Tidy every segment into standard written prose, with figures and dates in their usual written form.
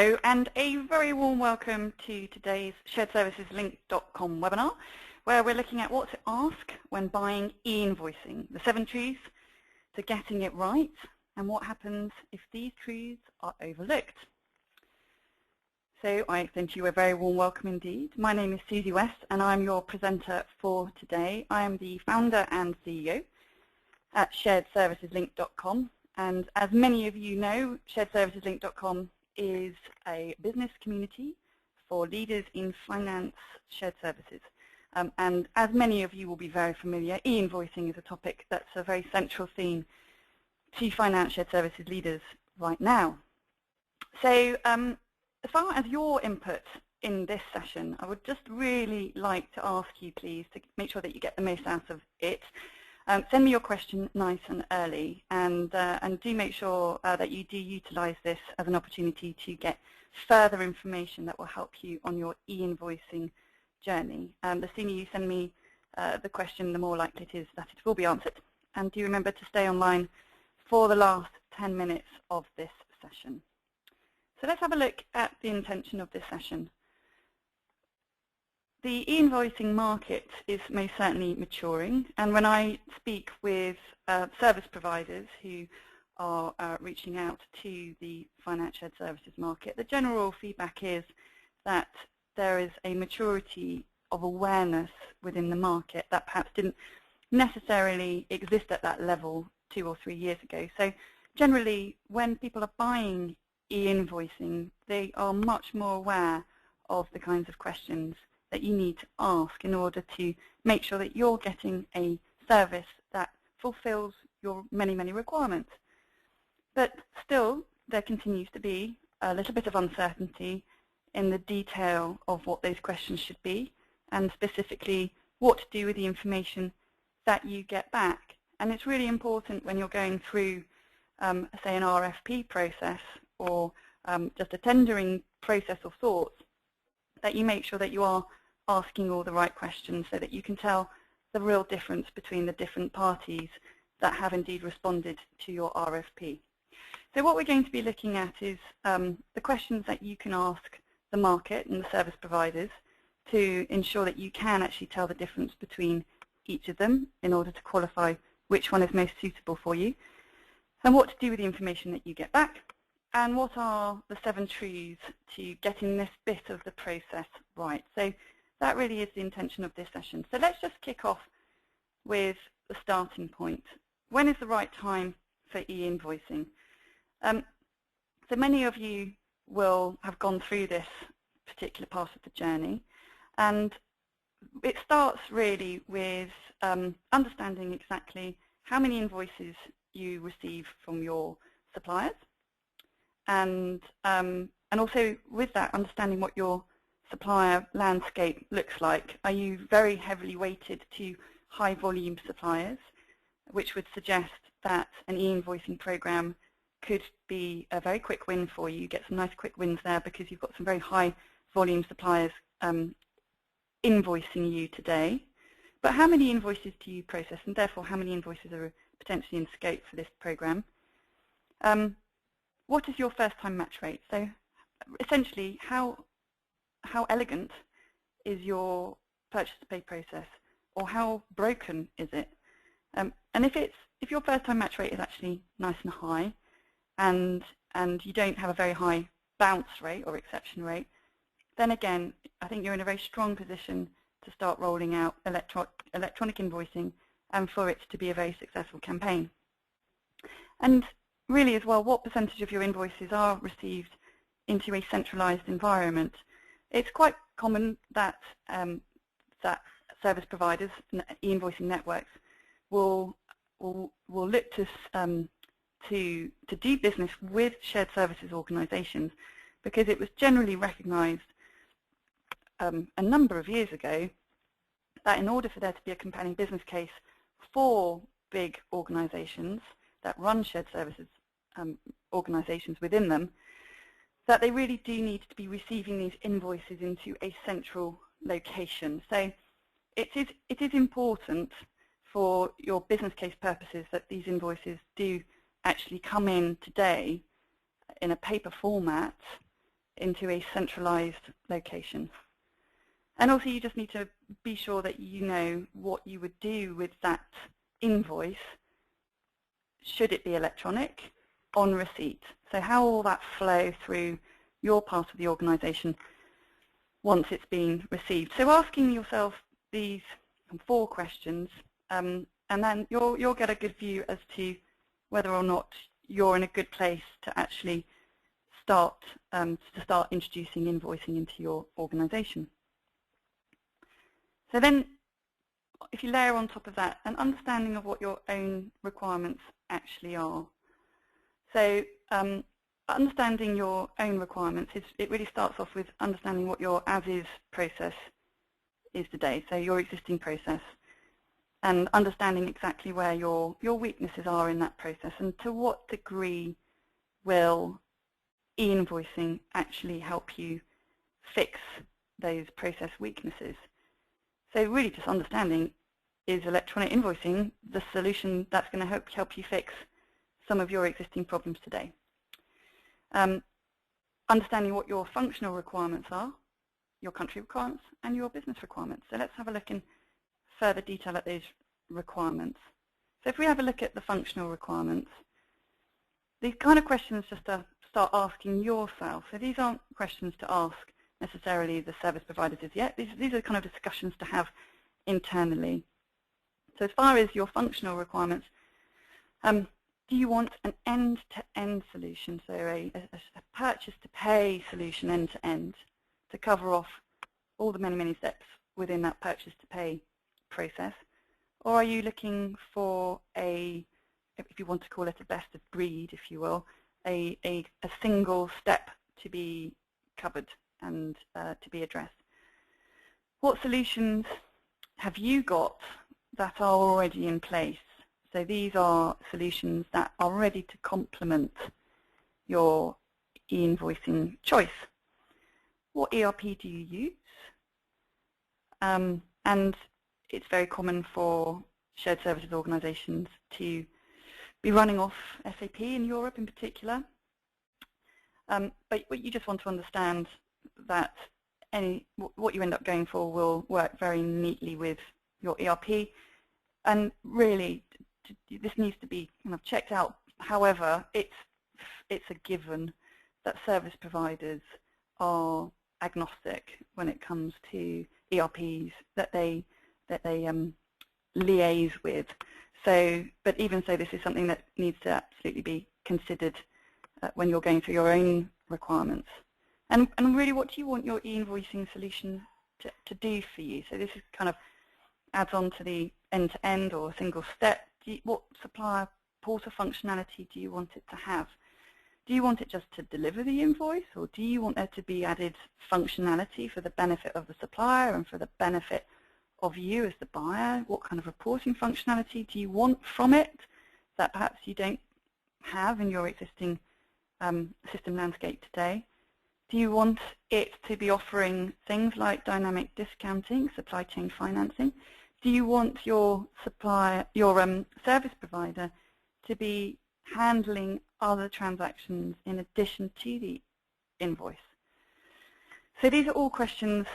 Hello, and a very warm welcome to today's sharedserviceslink.com webinar, where we're looking at what to ask when buying e-invoicing, the 7 truths to getting it right, and what happens if these truths are overlooked. So I extend to you a very warm welcome indeed. My name is Susie West, and I'm your presenter for today. I am the founder and CEO at sharedserviceslink.com, and as many of you know, sharedserviceslink.com is a business community for leaders in finance shared services. And as many of you will be very familiar, e-invoicing is a topic that's a very central theme to finance shared services leaders right now. So as far as your input in this session, I would just really like to ask you, please, to make sure that you get the most out of it. Send me your question nice and early, and do make sure that you do utilize this as an opportunity to get further information that will help you on your e-invoicing journey. The sooner you send me the question, the more likely it is that it will be answered. And do remember to stay online for the last 10 minutes of this session. So let's have a look at the intention of this session. The e-invoicing market is most certainly maturing, and when I speak with service providers who are reaching out to the finance shared services market, the general feedback is that there is a maturity of awareness within the market that perhaps didn't necessarily exist at that level 2 or 3 years ago. So generally, when people are buying e-invoicing, they are much more aware of the kinds of questions that you need to ask in order to make sure that you're getting a service that fulfills your many, many requirements. But still, there continues to be a little bit of uncertainty in the detail of what those questions should be, and specifically what to do with the information that you get back. And it's really important when you're going through, say, an RFP process or just a tendering process of sorts, that you make sure that you are asking all the right questions so that you can tell the real difference between the different parties that have indeed responded to your RFP. So what we're going to be looking at is the questions that you can ask the market and the service providers to ensure that you can actually tell the difference between each of them in order to qualify which one is most suitable for you, and what to do with the information that you get back, and what are the 7 truths to getting this bit of the process right. So that really is the intention of this session. So let's just kick off with the starting point. When is the right time for e-invoicing? So many of you will have gone through this particular part of the journey, and it starts really with understanding exactly how many invoices you receive from your suppliers, and also with that, understanding what your supplier landscape looks like. Are you very heavily weighted to high volume suppliers, which would suggest that an e-invoicing program could be a very quick win for you. You get some nice quick wins there because you've got some very high volume suppliers invoicing you today. But how many invoices do you process, and therefore how many invoices are potentially in scope for this program? What is your first time match rate? So essentially, how elegant is your purchase to pay process, or how broken is it? And if your first time match rate is actually nice and high, and you don't have a very high bounce rate or exception rate, then again, I think you're in a very strong position to start rolling out electronic invoicing, and for it to be a very successful campaign. And really as well, what percentage of your invoices are received into a centralized environment? It's quite common that that service providers, e-invoicing networks, will look to do business with shared services organizations, because it was generally recognized a number of years ago that in order for there to be a compelling business case for big organizations that run shared services organizations within them, that they really do need to be receiving these invoices into a central location. So it is important for your business case purposes that these invoices do actually come in today in a paper format into a centralized location. And also you just need to be sure that you know what you would do with that invoice should it be electronic on receipt. So how will that flow through your part of the organization once it's been received? So asking yourself these 4 questions, and then you'll get a good view as to whether or not you're in a good place to actually start introducing invoicing into your organization. So then, if you layer on top of that an understanding of what your own requirements actually are. So understanding your own requirements, it really starts off with understanding what your as-is process is today, so your existing process, and understanding exactly where your weaknesses are in that process and to what degree will e-invoicing actually help you fix those process weaknesses. So really just understanding, is electronic invoicing the solution that's going to help you fix some of your existing problems today? Understanding what your functional requirements are, your country requirements, and your business requirements. So let's have a look in further detail at those requirements. So if we have a look at the functional requirements, these kind of questions just to start asking yourself. So these aren't questions to ask necessarily the service providers as yet. These are kind of discussions to have internally. So as far as your functional requirements, do you want an end-to-end solution, so a purchase-to-pay solution end-to-end to cover off all the many, many steps within that purchase-to-pay process? Or are you looking for a, if you want to call it a best of breed, if you will, a single step to be covered and to be addressed? What solutions have you got that are already in place? So these are solutions that are ready to complement your e-invoicing choice. What ERP do you use? And it's very common for shared services organizations to be running off SAP in Europe in particular. But you just want to understand that what you end up going for will work very neatly with your ERP, and really this needs to be kind of checked out. However, it's a given that service providers are agnostic when it comes to ERPs that they liaise with. So, but even so, this is something that needs to absolutely be considered when you're going through your own requirements. And really, what do you want your e-invoicing solution to do for you? So this is kind of adds on to the end-to-end or single step. What supplier portal functionality do you want it to have? Do you want it just to deliver the invoice, or do you want there to be added functionality for the benefit of the supplier and for the benefit of you as the buyer? What kind of reporting functionality do you want from it that perhaps you don't have in your existing system landscape today? Do you want it to be offering things like dynamic discounting, supply chain financing? Do you want your service provider to be handling other transactions in addition to the invoice? So these are all questions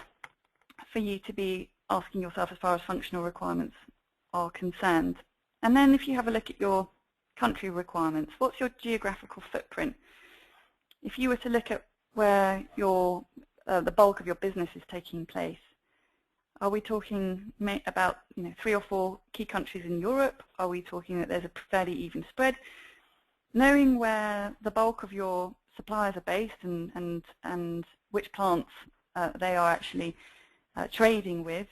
for you to be asking yourself as far as functional requirements are concerned. And then if you have a look at your country requirements, what's your geographical footprint? If you were to look at where the bulk of your business is taking place, are we talking about 3 or 4 key countries in Europe? Are we talking that there's a fairly even spread? Knowing where the bulk of your suppliers are based and which plants they are actually trading with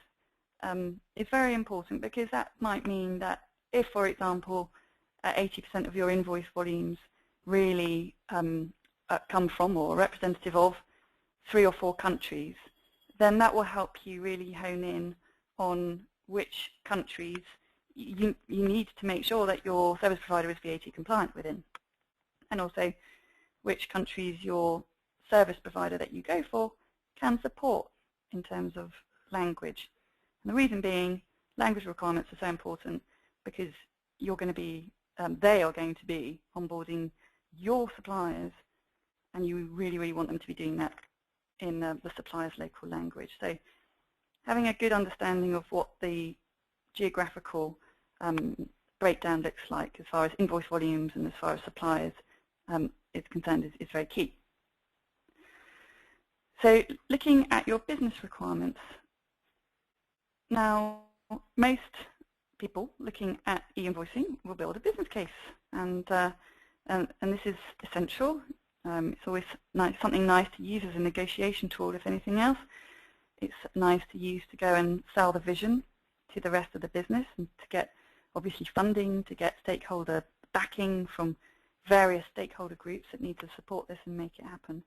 is very important, because that might mean that if, for example, 80% of your invoice volumes really come from or are representative of 3 or 4 countries, then that will help you really hone in on which countries you need to make sure that your service provider is VAT compliant within, and also which countries your service provider that you go for can support in terms of language. And the reason being, language requirements are so important because you're going to be, they are going to be onboarding your suppliers and you really, really want them to be doing that in the supplier's local language. So having a good understanding of what the geographical breakdown looks like as far as invoice volumes and as far as suppliers is concerned is very key. So looking at your business requirements. Now, most people looking at e-invoicing will build a business case, and this is essential. It's always something nice to use as a negotiation tool, if anything else. It's nice to use to go and sell the vision to the rest of the business and to get, obviously, funding, to get stakeholder backing from various stakeholder groups that need to support this and make it happen.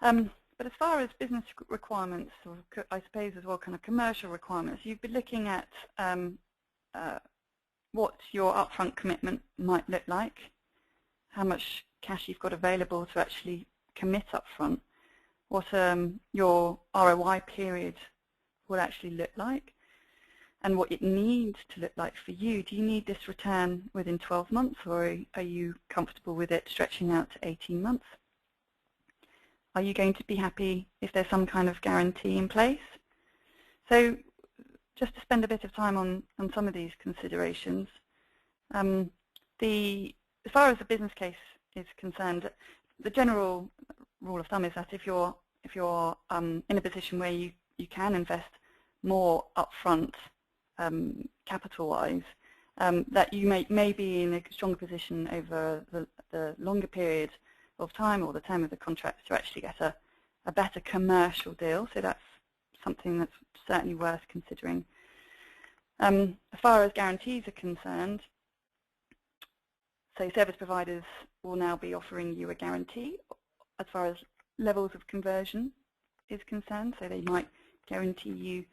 But as far as business requirements, or I suppose as well kind of commercial requirements, you've been looking at what your upfront commitment might look like, how much cash you've got available to actually commit upfront, what your ROI period will actually look like, and what it needs to look like for you. Do you need this return within 12 months, or are you comfortable with it stretching out to 18 months? Are you going to be happy if there's some kind of guarantee in place? So just to spend a bit of time on some of these considerations, as far as the business case is concerned, the general rule of thumb is that if you're in a position where you can invest more upfront capital-wise, that you may be in a stronger position over the longer period of time or the term of the contract to actually get a better commercial deal. So that's something that's certainly worth considering. As far as guarantees are concerned, so service providers will now be offering you a guarantee as far as levels of conversion is concerned. So they might guarantee you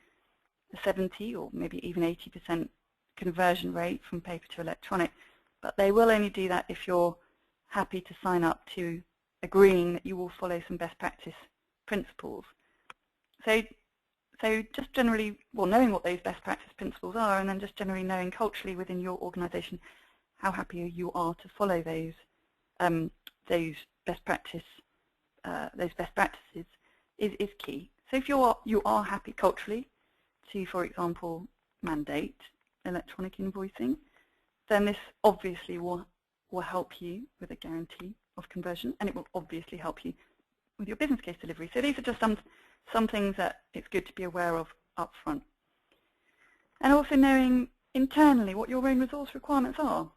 a 70 or maybe even 80% conversion rate from paper to electronic, but they will only do that if you're happy to sign up to agreeing that you will follow some best practice principles. So just generally, well, knowing what those best practice principles are, and then just generally knowing culturally within your organisation how happy you are to follow those best practices is key. So if you are happy culturally to, for example, mandate electronic invoicing, then this obviously will help you with a guarantee of conversion, and it will obviously help you with your business case delivery. So these are just some things that it's good to be aware of up front. And also knowing internally what your own resource requirements are.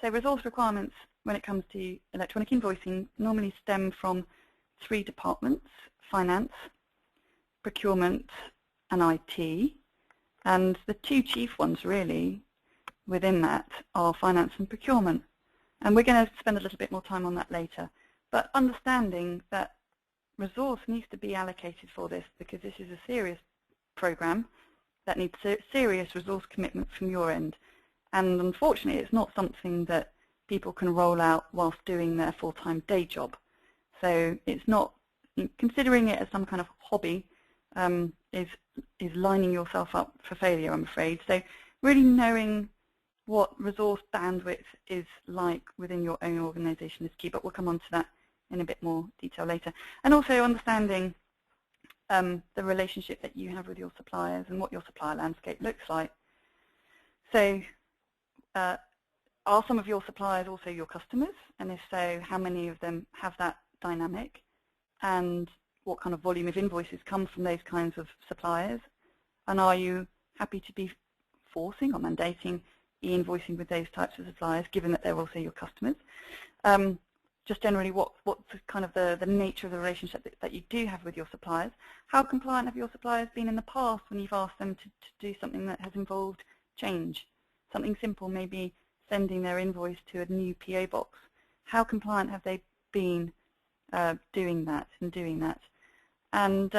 So resource requirements when it comes to electronic invoicing normally stem from 3 departments: finance, procurement, and IT. And the 2 chief ones really within that are finance and procurement. And we're going to spend a little bit more time on that later. But understanding that resource needs to be allocated for this, because this is a serious program that needs serious resource commitment from your end. And unfortunately, it's not something that people can roll out whilst doing their full-time day job. So it's not, considering it as some kind of hobby is lining yourself up for failure, I'm afraid. So really knowing what resource bandwidth is like within your own organisation is key, but we'll come on to that in a bit more detail later. And also understanding the relationship that you have with your suppliers and what your supplier landscape looks like. So are some of your suppliers also your customers? And if so, how many of them have that dynamic? And what kind of volume of invoices come from those kinds of suppliers? And are you happy to be forcing or mandating e-invoicing with those types of suppliers, given that they're also your customers? Just generally, what's kind of the nature of the relationship that you do have with your suppliers? How compliant have your suppliers been in the past when you've asked them to do something that has involved change? Something simple, maybe sending their invoice to a new PO box. How compliant have they been doing that? And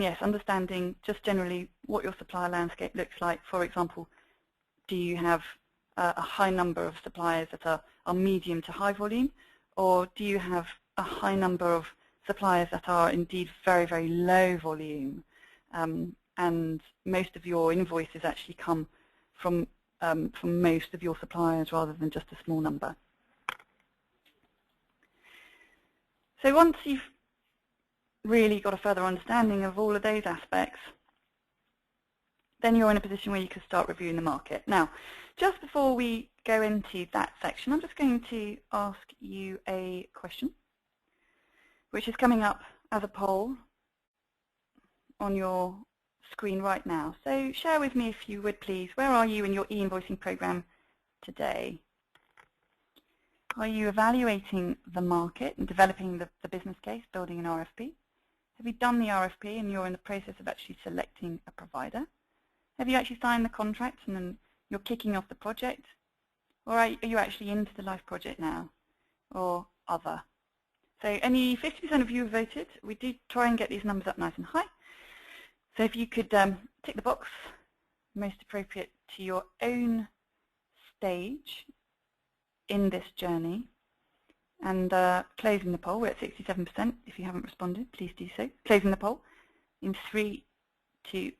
yes, understanding just generally what your supplier landscape looks like. For example, do you have a high number of suppliers that are medium to high volume, or do you have a high number of suppliers that are indeed very, very low volume, and most of your invoices actually come from most of your suppliers rather than just a small number? So once you've really got a further understanding of all of those aspects, then you're in a position where you can start reviewing the market. Now, just before we go into that section, I'm just going to ask you a question, which is coming up as a poll on your screen right now. So share with me, if you would please, where are you in your e-invoicing program today? Are you evaluating the market and developing the business case, building an RFP? Have you done the RFP and you're in the process of actually selecting a provider? Have you actually signed the contract and then you're kicking off the project? Or are you actually into the live project now? Or other? So only 50% of you have voted. We do try and get these numbers up nice and high. So if you could tick the box, most appropriate to your own stage in this journey, and closing the poll. We're at 67%. If you haven't responded, please do so. Closing the poll in 3, 2,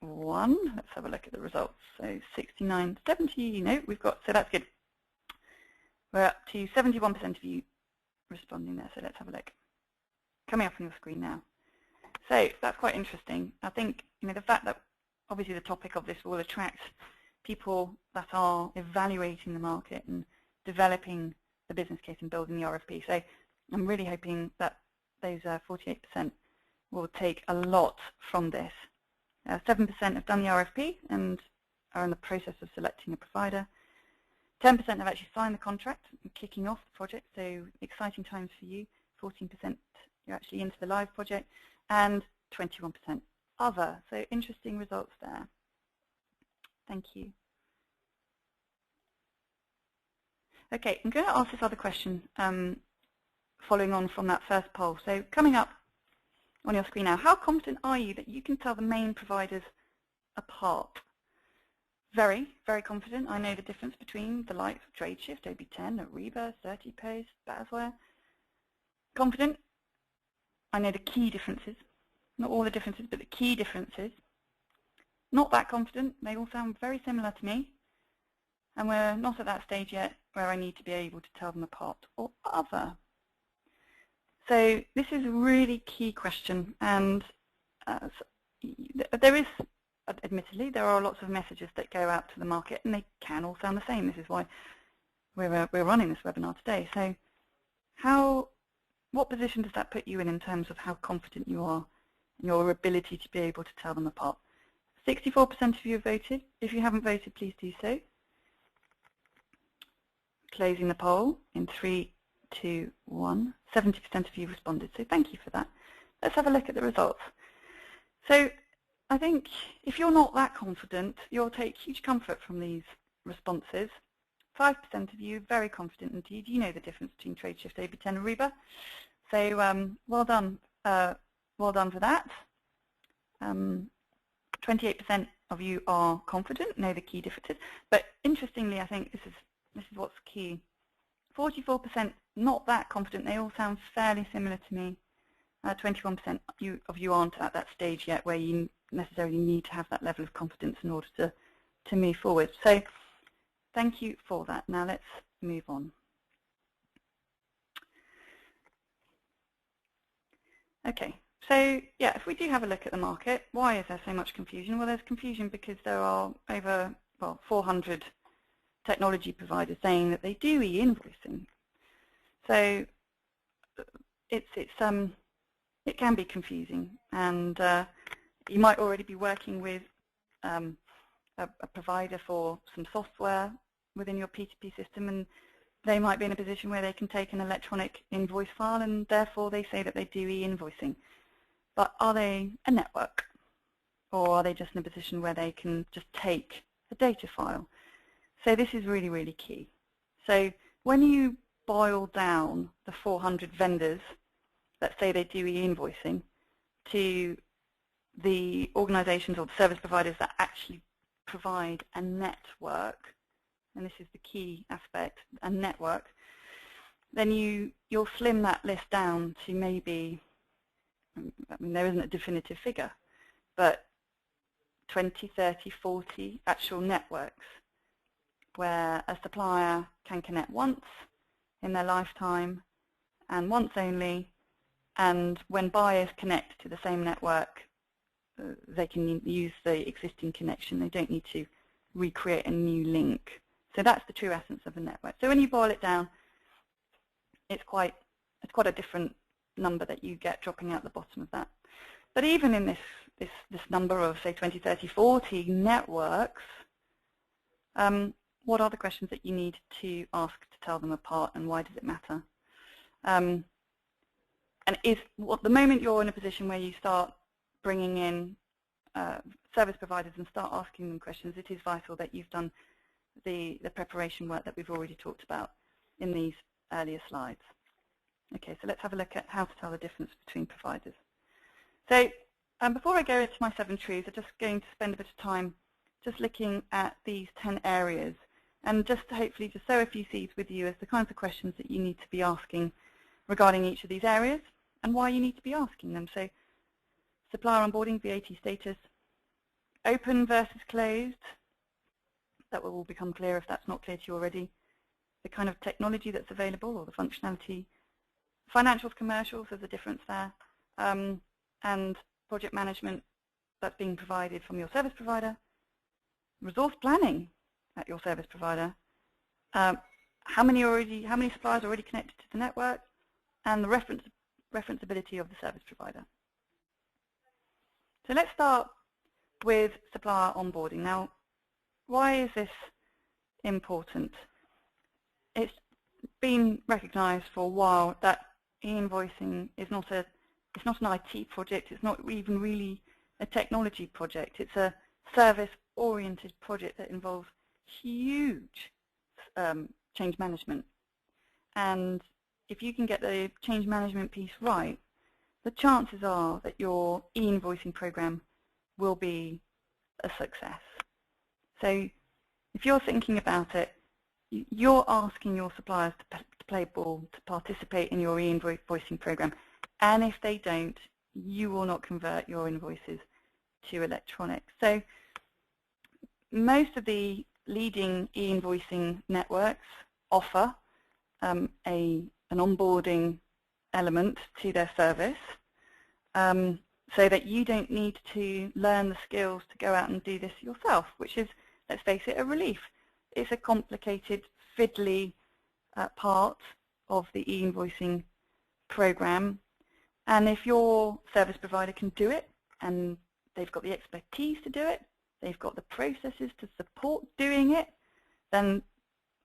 1. Let's have a look at the results. So 69, 70, no, we've got, so that's good. We're up to 71% of you responding there, so let's have a look. Coming up on your screen now. So that's quite interesting. I think, you know, the fact that obviously the topic of this will attract people that are evaluating the market and developing the business case and building the RFP. So I'm really hoping that those 48% will take a lot from this. 7% have done the RFP and are in the process of selecting a provider. 10% have actually signed the contract and kicking off the project, so exciting times for you. 14% you're actually into the live project, and 21% other. So interesting results there. Thank you. Okay, I'm going to ask this other question following on from that first poll. So coming up on your screen now, how confident are you that you can tell the main providers apart? Very, very confident. I know the difference between the likes of Tradeshift, OB10, Ariba, 30Post, Basware. Confident. I know the key differences. Not all the differences, but the key differences. Not that confident. They all sound very similar to me. And we're not at that stage yet where I need to be able to tell them apart or other. So this is a really key question, and there is, admittedly, there are lots of messages that go out to the market, and they can all sound the same. This is why we're running this webinar today. So what position does that put you in terms of how confident you are in your ability to be able to tell them apart? 64% of you have voted. If you haven't voted, please do so. Closing the poll in 3, 2, 1. 70% of you responded, so thank you for that. Let's have a look at the results. So I think if you're not that confident, you'll take huge comfort from these responses. 5% of you very confident indeed. You know the difference between Tradeshift, OB10 and Ariba. So well done for that. 28% of you are confident, know the key differences. But interestingly, I think this is what's key. 44% not that confident. They all sound fairly similar to me. 21% of you aren't at that stage yet where you necessarily need to have that level of confidence in order to move forward. So thank you for that. Now let's move on. Okay, so yeah, if we do have a look at the market, why is there so much confusion? Well, there's confusion because there are over 400 technology providers saying that they do e-invoicing. So it can be confusing, and you might already be working with a provider for some software within your P2P system, and they might be in a position where they can take an electronic invoice file, and therefore they say that they do e-invoicing. But are they a network, or are they just in a position where they can just take a data file? So this is really, really key. So when you boil down the 400 vendors that say they do e-invoicing to the organizations or the service providers that actually provide a network, and this is the key aspect, a network, then you'll slim that list down to maybe, I mean, there isn't a definitive figure, but 20, 30, 40 actual networks where a supplier can connect once in their lifetime and once only and when buyers connect to the same network, they can use the existing connection. They don't need to recreate a new link. So that's the true essence of a network. So when you boil it down, it's quite a different number that you get dropping out the bottom of that. But even in this number of, say, 20, 30, 40 networks, what are the questions that you need to ask to tell them apart, and why does it matter? And the moment you're in a position where you start bringing in service providers and start asking them questions, it is vital that you've done the preparation work that we've already talked about in these earlier slides. Okay, so let's have a look at how to tell the difference between providers. So before I go into my 7 truths, I'm just going to spend a bit of time just looking at these 10 areas, and just to hopefully just sow a few seeds with you as the kinds of questions that you need to be asking regarding each of these areas and why you need to be asking them. So supplier onboarding, VAT status, open versus closed, that will all become clear if that's not clear to you already, the kind of technology that's available or the functionality, financials, commercials, there's a difference there, and project management that's being provided from your service provider, resource planning at your service provider, how many suppliers are already connected to the network, and the referenceability of the service provider. So let's start with supplier onboarding. Now, why is this important? It's been recognized for a while that e-invoicing is not an IT project, it's not even really a technology project, it's a service-oriented project that involves huge change management. And if you can get the change management piece right, the chances are that your e-invoicing program will be a success. So if you're thinking about it, you're asking your suppliers to play ball, to participate in your e-invoicing program. And if they don't, you will not convert your invoices to electronic. So most of the leading e-invoicing networks offer an onboarding element to their service, so that you don't need to learn the skills to go out and do this yourself, which is, let's face it, a relief. It's a complicated, fiddly part of the e-invoicing program, and if your service provider can do it, and they've got the expertise to do it, they've got the processes to support doing it, then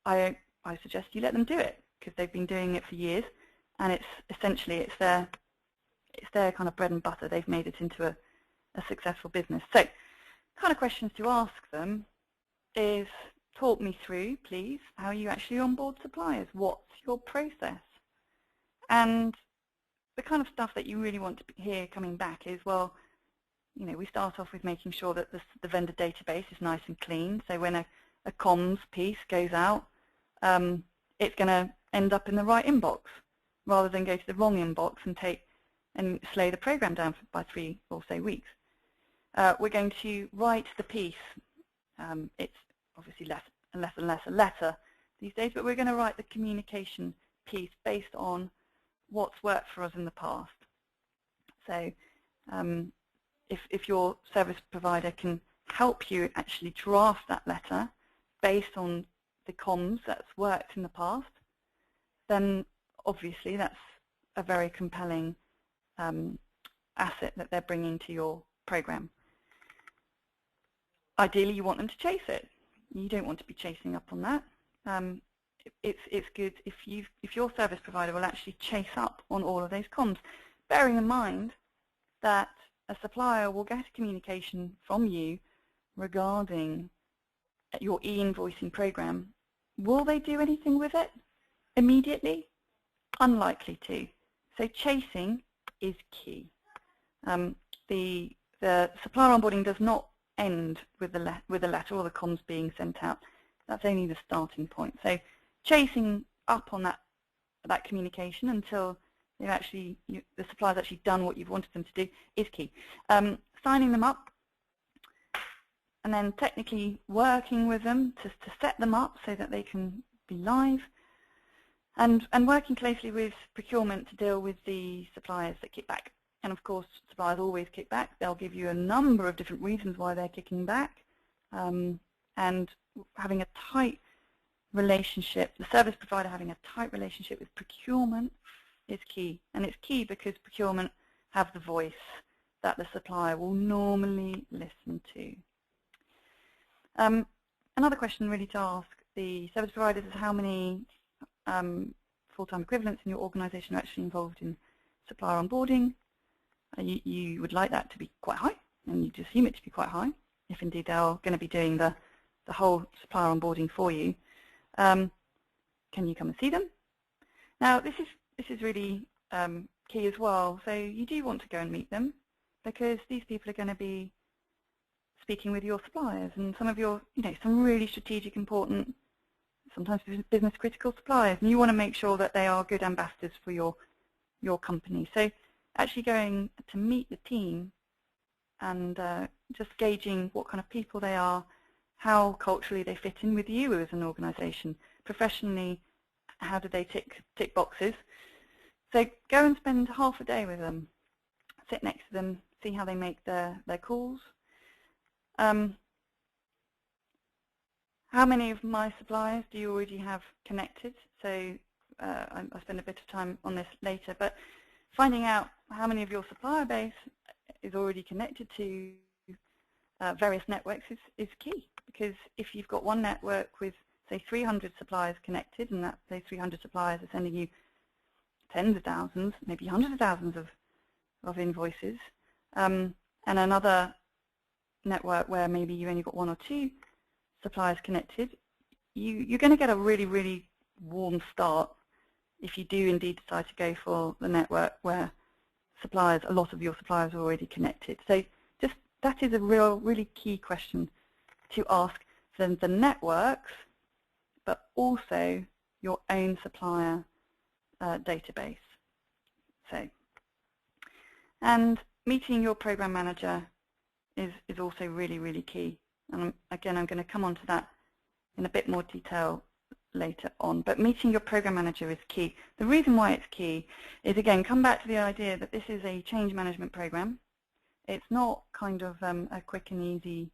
I suggest you let them do it, because they've been doing it for years, and it's essentially their kind of bread and butter. They've made it into a successful business. So, kind of questions to ask them is, talk me through, please, how you actually onboard suppliers. What's your process? And the kind of stuff that you really want to hear coming back is, well, you know, we start off with making sure that the vendor database is nice and clean. So when a comms piece goes out, it's going to end up in the right inbox, rather than go to the wrong inbox and slow the program down by 3 or so weeks. We're going to write the piece. It's obviously less and less a letter these days, but we're going to write the communication piece based on what's worked for us in the past. So if your service provider can help you actually draft that letter based on the comms that's worked in the past, then obviously that's a very compelling asset that they're bringing to your program. Ideally, you want them to chase it. You don't want to be chasing up on that. It's good if your service provider will actually chase up on all of those comms, bearing in mind that a supplier will get a communication from you regarding your e-invoicing program. Will they do anything with it immediately? Unlikely to. So chasing is key. The supplier onboarding does not end with the letter or the comms being sent out. That's only the starting point. So chasing up on that communication until the supplier's actually done what you've wanted them to do is key. Signing them up and then technically working with them to set them up so that they can be live. And working closely with procurement to deal with the suppliers that kick back. And of course, suppliers always kick back. They'll give you a number of different reasons why they're kicking back. And having a tight relationship, the service provider having a tight relationship with procurement is key. And it's key because procurement have the voice that the supplier will normally listen to. Another question really to ask the service providers is how many full-time equivalents in your organization are actually involved in supplier onboarding. You would like that to be quite high, and you'd assume it to be quite high, if indeed they are going to be doing the whole supplier onboarding for you. Can you come and see them? Now, this is really key as well. So you do want to go and meet them, because these people are going to be speaking with your suppliers and some of your, some really strategic, important, sometimes business critical suppliers, and you want to make sure that they are good ambassadors for your company. So actually going to meet the team and just gauging what kind of people they are, how culturally they fit in with you as an organization, professionally, how do they tick boxes. So go and spend half a day with them, sit next to them, see how they make their calls. How many of my suppliers do you already have connected? So I'll spend a bit of time on this later, but finding out how many of your supplier base is already connected to various networks is key, because if you've got one network with, say, 300 suppliers connected, and that those 300 suppliers are sending you tens of thousands, maybe hundreds of thousands of invoices, and another network where maybe you only got one or two suppliers connected, you're going to get a really, really warm start if you do indeed decide to go for the network where suppliers, a lot of your suppliers are already connected. So just that is a really key question to ask the networks, but also your own supplier database. So, and meeting your program manager is also really, really key. And again, I'm going to come on to that in a bit more detail later on. But meeting your program manager is key. The reason why it's key is, again, come back to the idea that this is a change management program. It's not kind of a quick and easy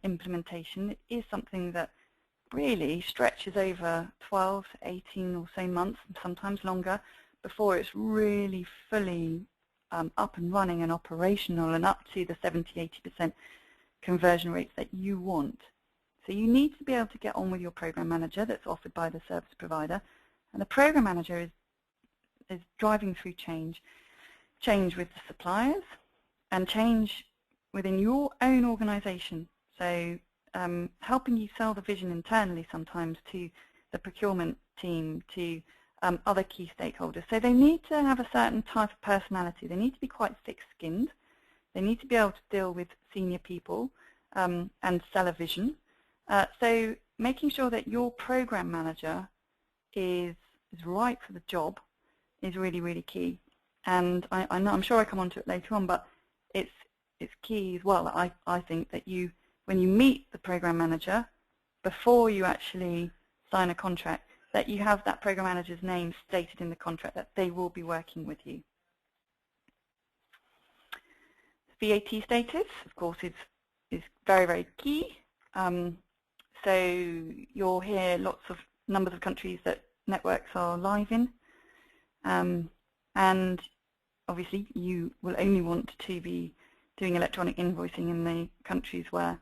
implementation. It is something that really stretches over 12 to 18 or so months, sometimes longer, before it's really fully up and running and operational and up to the 70–80% conversion rates that you want. So you need to be able to get on with your program manager that's offered by the service provider, and the program manager is driving through change with the suppliers and change within your own organization. So helping you sell the vision internally sometimes to the procurement team, to other key stakeholders. So they need to have a certain type of personality. They need to be quite thick-skinned. They need to be able to deal with senior people and sell a vision. So making sure that your program manager is right for the job is really, really key. And I'm sure I come on to it later on, but it's key as well. I think that when you meet the program manager, before you actually sign a contract, that you have that program manager's name stated in the contract, that they will be working with you. VAT status, of course, is very, very key. So you'll hear lots of numbers of countries that networks are live in. And obviously, you will only want to be doing electronic invoicing in the countries where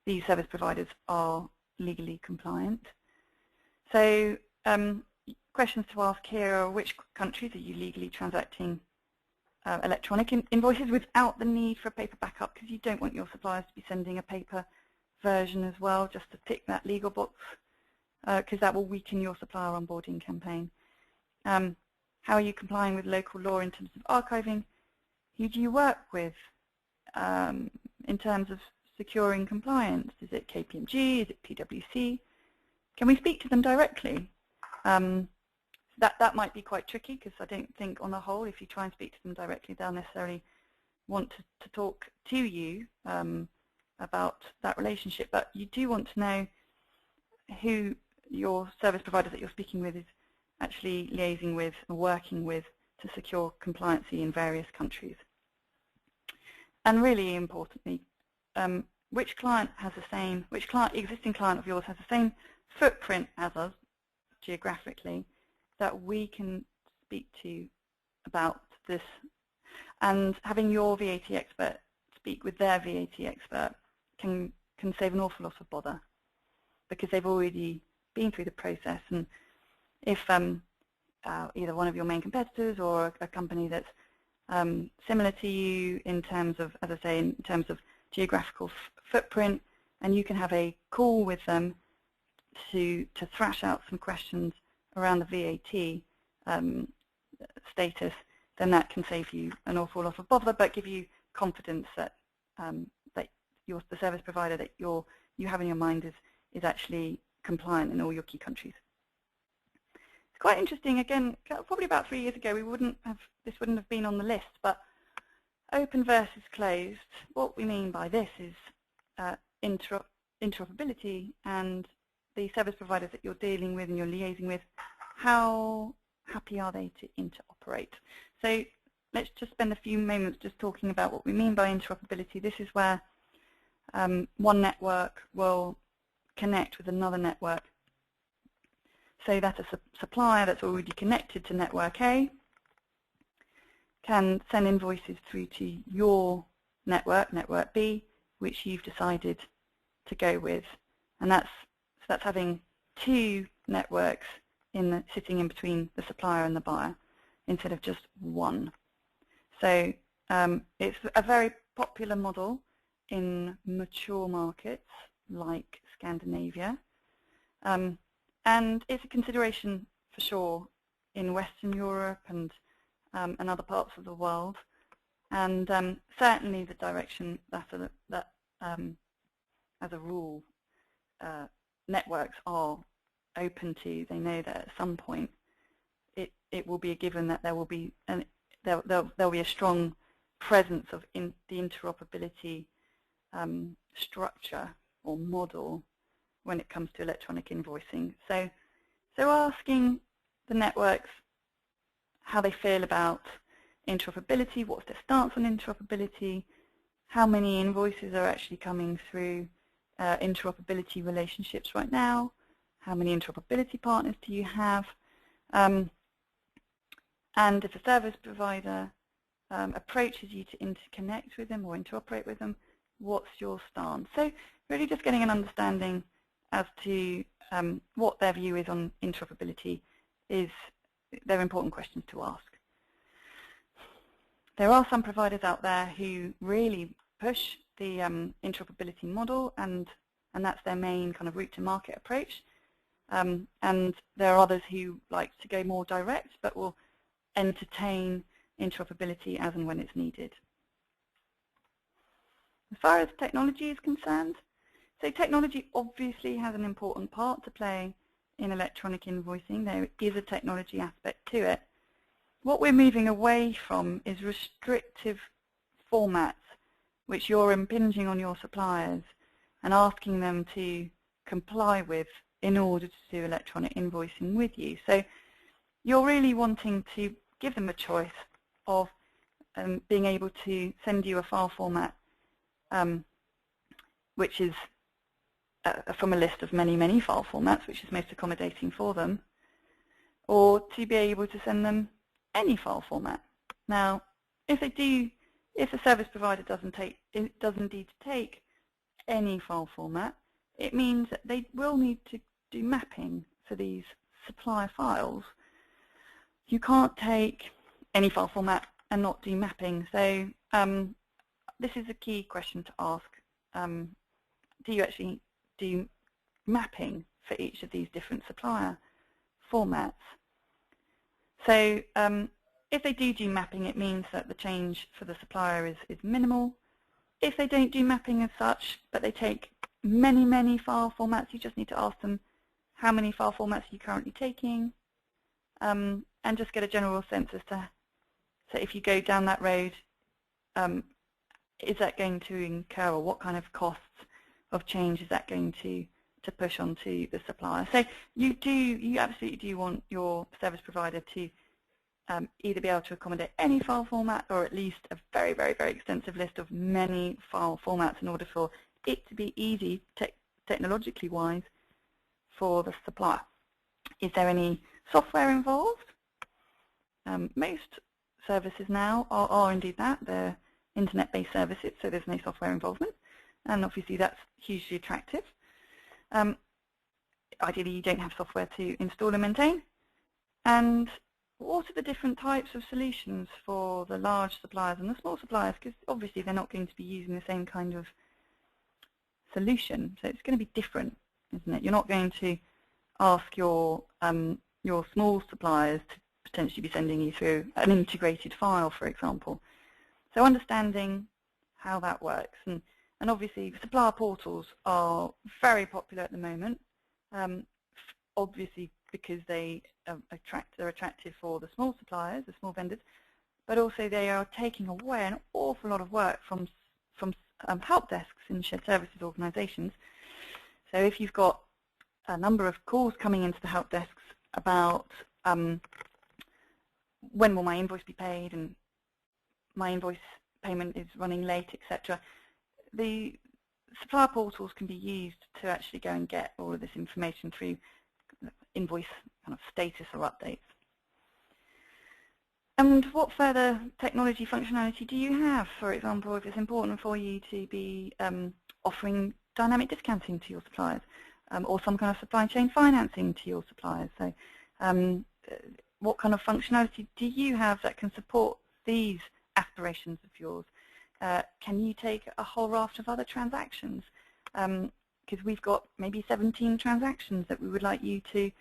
these service providers are legally compliant. So questions to ask here are, which countries are you legally transacting electronic invoices without the need for a paper backup, because you don't want your suppliers to be sending a paper version as well, just to tick that legal box, because that will weaken your supplier onboarding campaign. How are you complying with local law in terms of archiving? Who do you work with in terms of securing compliance? Is it KPMG? Is it PwC? Can we speak to them directly? That might be quite tricky, because I don't think on the whole, if you try and speak to them directly, they'll necessarily want to talk to you about that relationship. But you do want to know who your service provider that you're speaking with actually liaising with and working with to secure compliancy in various countries. And really importantly, which existing client of yours has the same footprint as us geographically that we can speak to about this, and having your VAT expert speak with their VAT expert can save an awful lot of bother, because they've already been through the process. And if either one of your main competitors or a company that's similar to you in terms of, as I say, in terms of geographical footprint, and you can have a call with them to thrash out some questions around the VAT status, then that can save you an awful lot of bother, but give you confidence that the service provider that you have in your mind is actually compliant in all your key countries. It's quite interesting. Again, probably about 3 years ago, this wouldn't have been on the list, but open versus closed. What we mean by this is interoperability, and the service providers that you're dealing with and you're liaising with, how happy are they to interoperate? So let's just spend a few moments just talking about what we mean by interoperability. This is where one network will connect with another network. So that a supplier that's already connected to network A can send invoices through to your network, network B, which you've decided to go with. And that's having two networks sitting in between the supplier and the buyer instead of just one. So it's a very popular model in mature markets like Scandinavia. And it's a consideration for sure in Western Europe and other parts of the world. And certainly the direction that as a rule, networks are open to. They know that at some point it will be a given that there will be a strong presence of the interoperability structure or model when it comes to electronic invoicing. So asking the networks how they feel about interoperability, what's their stance on interoperability, how many invoices are actually coming through interoperability relationships right now, how many interoperability partners do you have, and if a service provider approaches you to interconnect with them or interoperate with them, what's your stance? So really just getting an understanding as to what their view is on interoperability they're important questions to ask. There are some providers out there who really push the interoperability model, and that's their main kind of route to market approach. And there are others who like to go more direct but will entertain interoperability as and when it's needed. As far as technology is concerned, so technology obviously has an important part to play in electronic invoicing. There is a technology aspect to it. What we're moving away from is restrictive formats which you're impinging on your suppliers and asking them to comply with in order to do electronic invoicing with you. So you're really wanting to give them a choice of being able to send you a file format which is from a list of many, many file formats, which is most accommodating for them, or to be able to send them any file format. Now, if the service provider doesn't indeed take any file format, it means that they will need to do mapping for these supplier files. You can't take any file format and not do mapping. So this is a key question to ask. Do you actually do mapping for each of these different supplier formats? So if they do mapping, it means that the change for the supplier is minimal. If they don't do mapping as such, but they take many, many file formats, you just need to ask them how many file formats are you currently taking, and just get a general sense as to, so if you go down that road, is that going to incur, or what kind of costs of change is that going to to push onto the supplier. So you absolutely do want your service provider to either be able to accommodate any file format or at least a very, very, very extensive list of many file formats in order for it to be easy, technologically wise, for the supplier. Is there any software involved? Most services now are indeed that. They're internet-based services, so there's no software involvement, and obviously that's hugely attractive. Ideally, you don't have software to install and maintain. And what are the different types of solutions for the large suppliers and the small suppliers? Because obviously they're not going to be using the same kind of solution, so it's going to be different, isn't it? You're not going to ask your small suppliers to potentially be sending you through an integrated file, for example. So understanding how that works, and obviously supplier portals are very popular at the moment, obviously because they're attractive for the small suppliers, the small vendors, but also they are taking away an awful lot of work from help desks in shared services organisations. So if you've got a number of calls coming into the help desks about when will my invoice be paid and my invoice payment is running late, etc., the supplier portals can be used to actually go and get all of this information through invoice kind of status or updates. And what further technology functionality do you have? For example, if it's important for you to be offering dynamic discounting to your suppliers, or some kind of supply chain financing to your suppliers. So what kind of functionality do you have that can support these aspirations of yours? Can you take a whole raft of other transactions? Because we've got maybe 17 transactions that we would like you to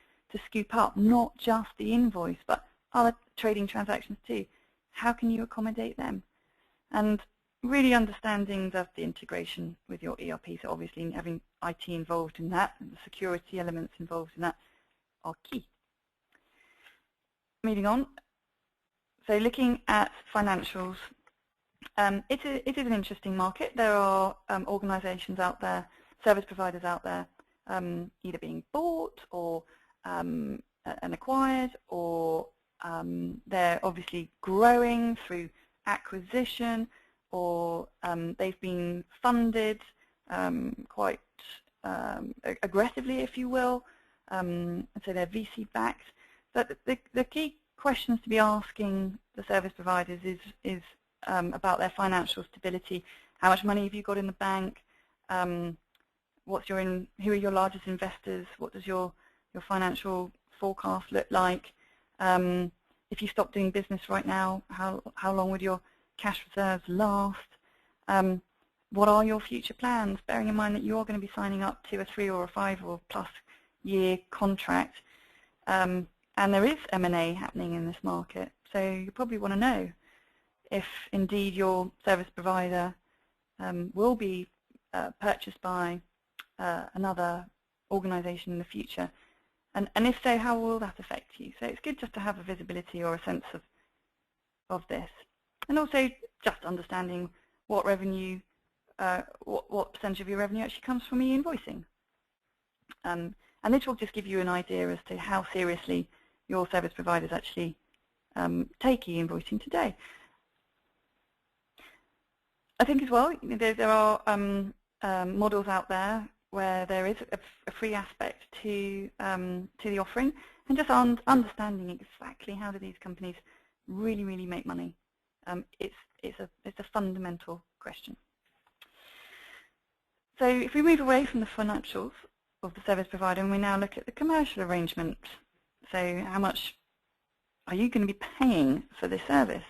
scoop up, not just the invoice, but other trading transactions too. How can you accommodate them? And really understanding the integration with your ERP, so obviously having IT involved in that and the security elements involved in that are key. Moving on, so looking at financials, it is an interesting market. There are organisations out there, service providers out there, either being bought or and acquired, or they're obviously growing through acquisition, or they've been funded quite aggressively, if you will, and so they're VC backed. But the key questions to be asking the service providers is about their financial stability. How much money have you got in the bank? Who are your largest investors? What does your financial forecast look like? If you stop doing business right now, how long would your cash reserves last? What are your future plans, bearing in mind that you are going to be signing up to a 3 or a 5 or plus year contract, and there is M&A happening in this market, so you probably want to know if indeed your service provider will be purchased by another organisation in the future, and if so, how will that affect you? So it's good just to have a visibility or a sense of this, and also just understanding what revenue, what percentage of your revenue actually comes from e-invoicing, and this will just give you an idea as to how seriously your service providers actually take e-invoicing today. I think as well, there are models out there where there is a free aspect to the offering, and just understanding exactly how do these companies really make money. It's a fundamental question. So if we move away from the financials of the service provider and we now look at the commercial arrangement, so how much are you going to be paying for this service?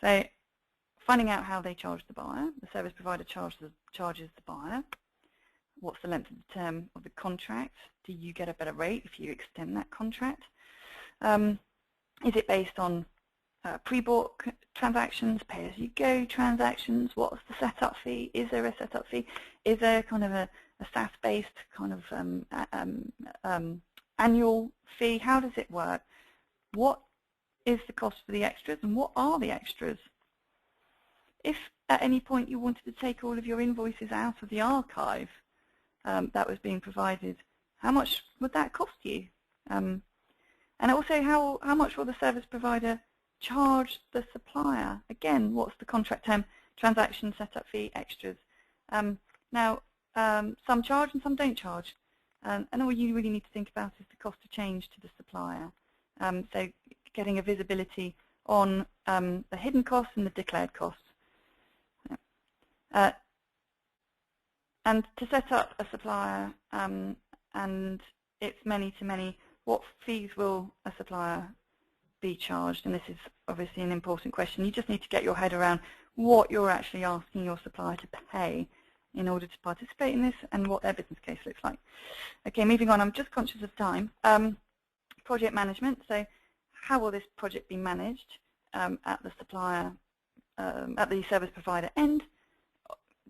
So finding out how they charge the buyer, the service provider charges the buyer. What's the length of the term of the contract? Do you get a better rate if you extend that contract? Is it based on pre-bought transactions, pay-as-you-go transactions? What's the setup fee? Is there a setup fee? Is there kind of a SaaS-based kind of annual fee? How does it work? What is the cost for the extras, and what are the extras? If at any point you wanted to take all of your invoices out of the archive, that was being provided, how much would that cost you? And also, how much will the service provider charge the supplier? Again, what's the contract term, transaction, setup fee, extras? Now, some charge and some don't charge. And all you really need to think about is the cost of change to the supplier. So getting a visibility on the hidden costs and the declared costs. And to set up a supplier and it's many-to-many, what fees will a supplier be charged? And this is obviously an important question. You just need to get your head around what you're actually asking your supplier to pay in order to participate in this and what their business case looks like. Okay, moving on. I'm just conscious of time. Project management. So how will this project be managed at the supplier, at the service provider end?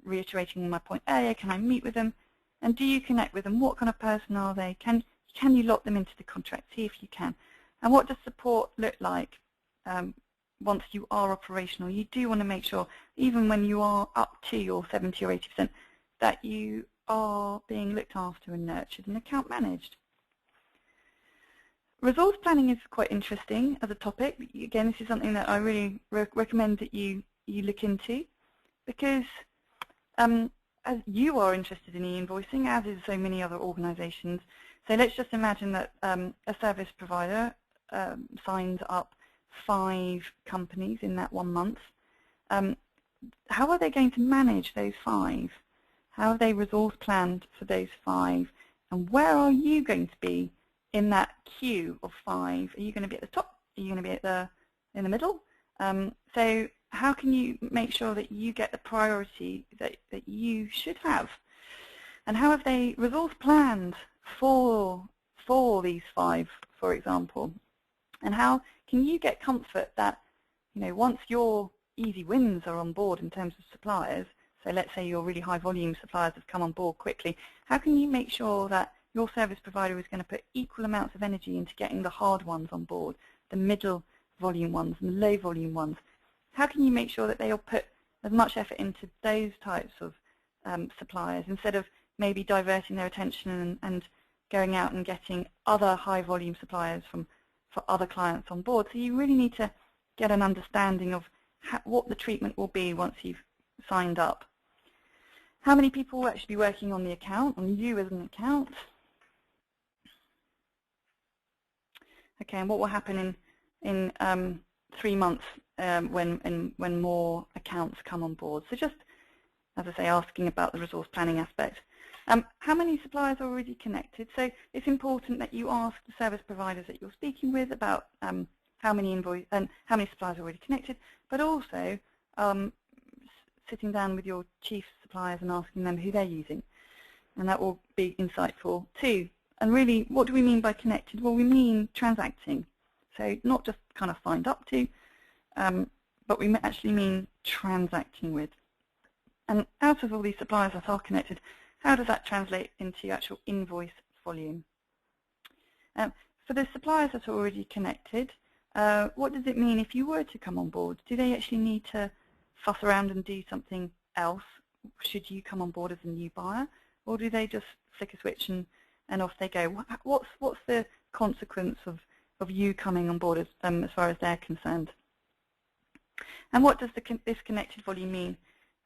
Reiterating my point earlier, can I meet with them? And do you connect with them? What kind of person are they? Can you lock them into the contract? See if you can. And what does support look like once you are operational? You do want to make sure, even when you are up to your 70 or 80%, that you are being looked after and nurtured and account managed. Resource planning is quite interesting as a topic. Again, this is something that I really recommend that you look into, because as you are interested in e-invoicing, as is so many other organisations. So let's just imagine that a service provider signs up 5 companies in that 1 month. How are they going to manage those 5? How have they resource planned for those 5? And where are you going to be in that queue of 5? Are you going to be at the top? Are you going to be at in the middle? So how can you make sure that you get the priority that you should have? And how have they resource planned for these 5, for example? And how can you get comfort that, once your easy wins are on board in terms of suppliers, so let's say your really high volume suppliers have come on board quickly, how can you make sure that your service provider is going to put equal amounts of energy into getting the hard ones on board, the middle volume ones and the low volume ones? How can you make sure that they'll put as much effort into those types of suppliers instead of maybe diverting their attention and going out and getting other high volume suppliers for other clients on board? So you really need to get an understanding of what the treatment will be once you've signed up. How many people will actually be working on the account, on you as an account? Okay, and what will happen in 3 months when more accounts come on board? So just, as I say, asking about the resource planning aspect. How many suppliers are already connected? So it's important that you ask the service providers that you're speaking with about how many suppliers are already connected, but also sitting down with your chief suppliers and asking them who they're using. And that will be insightful too. And really, what do we mean by connected? Well, we mean transacting. So not just kind of signed up to, but we actually mean transacting with. And out of all these suppliers that are connected, how does that translate into actual invoice volume? For the suppliers that are already connected, what does it mean if you were to come on board? Do they actually need to fuss around and do something else should you come on board as a new buyer? Or do they just flick a switch and off they go? What's the consequence of you coming on board as far as they're concerned? And what does this connected volume mean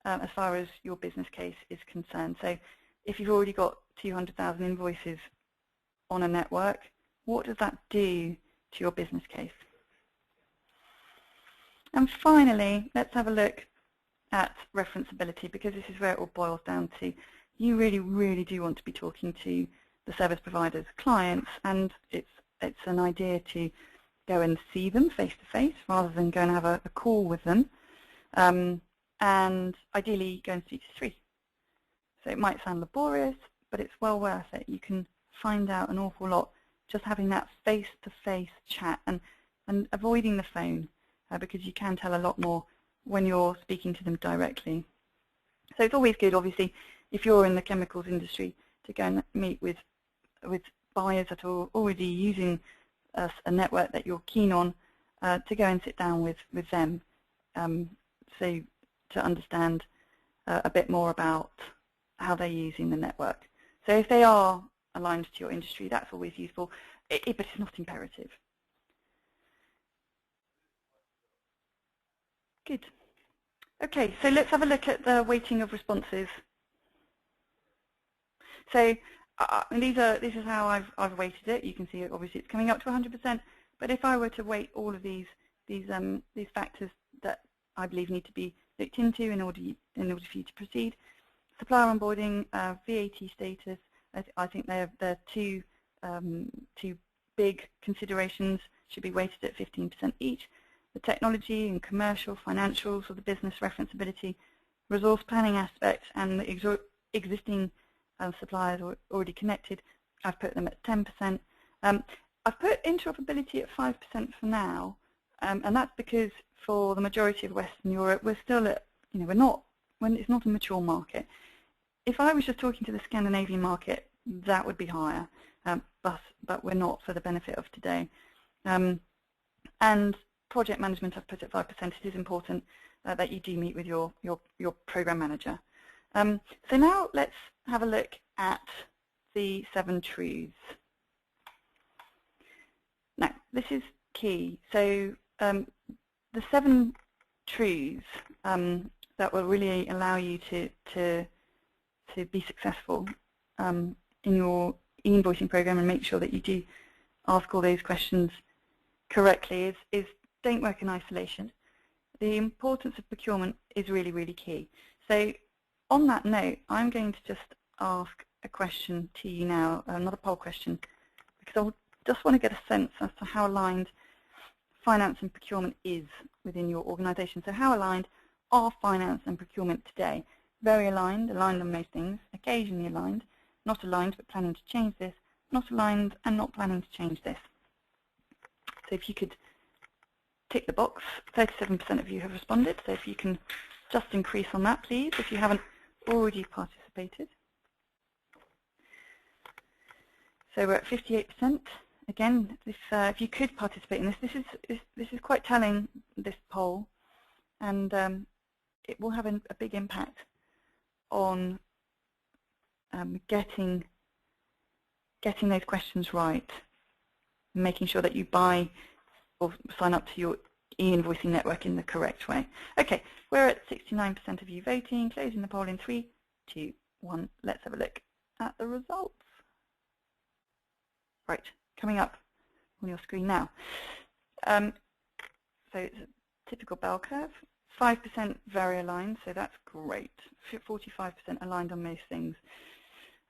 as far as your business case is concerned? So if you've already got 200,000 invoices on a network, what does that do to your business case? And finally, let's have a look at referenceability, because this is where it all boils down to. You really, really do want to be talking to the service provider's clients, and it's an idea to go and see them face-to-face rather than go and have a call with them, and ideally go and speak to 3. So it might sound laborious, but it's well worth it. You can find out an awful lot just having that face-to-face chat and avoiding the phone, because you can tell a lot more when you're speaking to them directly. So it's always good, obviously, if you're in the chemicals industry, to go and meet with buyers that are already using a network that you're keen on, to go and sit down with them, so to understand a bit more about how they're using the network. So if they are aligned to your industry, that's always useful, but it's not imperative. Good. Okay, so let's have a look at the weighting of responses. So this is how I've weighted it. You can see obviously it's coming up to 100%. But if I were to weight all of these factors that I believe need to be looked into in order for you to proceed, supplier onboarding, VAT status, I think they're two big considerations, should be weighted at 15% each. The technology and commercial, financials, or the business referenceability, resource planning aspect, and the existing suppliers already connected, I've put them at 10%. I've put interoperability at 5% for now, and that's because for the majority of Western Europe, we're still at, it's not a mature market. If I was just talking to the Scandinavian market, that would be higher, but we're not for the benefit of today. And project management, I've put at 5%. It is important that you do meet with your program manager. So now let's have a look at the 7 truths. Now, this is key. So the 7 truths that will really allow you to be successful in your e-invoicing program and make sure that you do ask all those questions correctly is don't work in isolation. The importance of procurement is really, really key. So on that note, I'm going to just ask a question to you now, another poll question, because I just want to get a sense as to how aligned finance and procurement is within your organization. So how aligned are finance and procurement today? Very aligned on most things, occasionally aligned, not aligned but planning to change this, not aligned and not planning to change this. So if you could tick the box, 37% of you have responded, so if you can just increase on that, please, if you haven't already participated. So we're at 58%. Again, if you could participate in this is quite telling, this poll, and it will have a big impact on getting those questions right, making sure that you buy or sign up to your e-invoicing network in the correct way. Okay, we're at 69% of you voting, closing the poll in 3, 2, 1. Let's have a look at the results. Right, coming up on your screen now. So it's a typical bell curve. 5% very aligned, so that's great. 45% aligned on most things.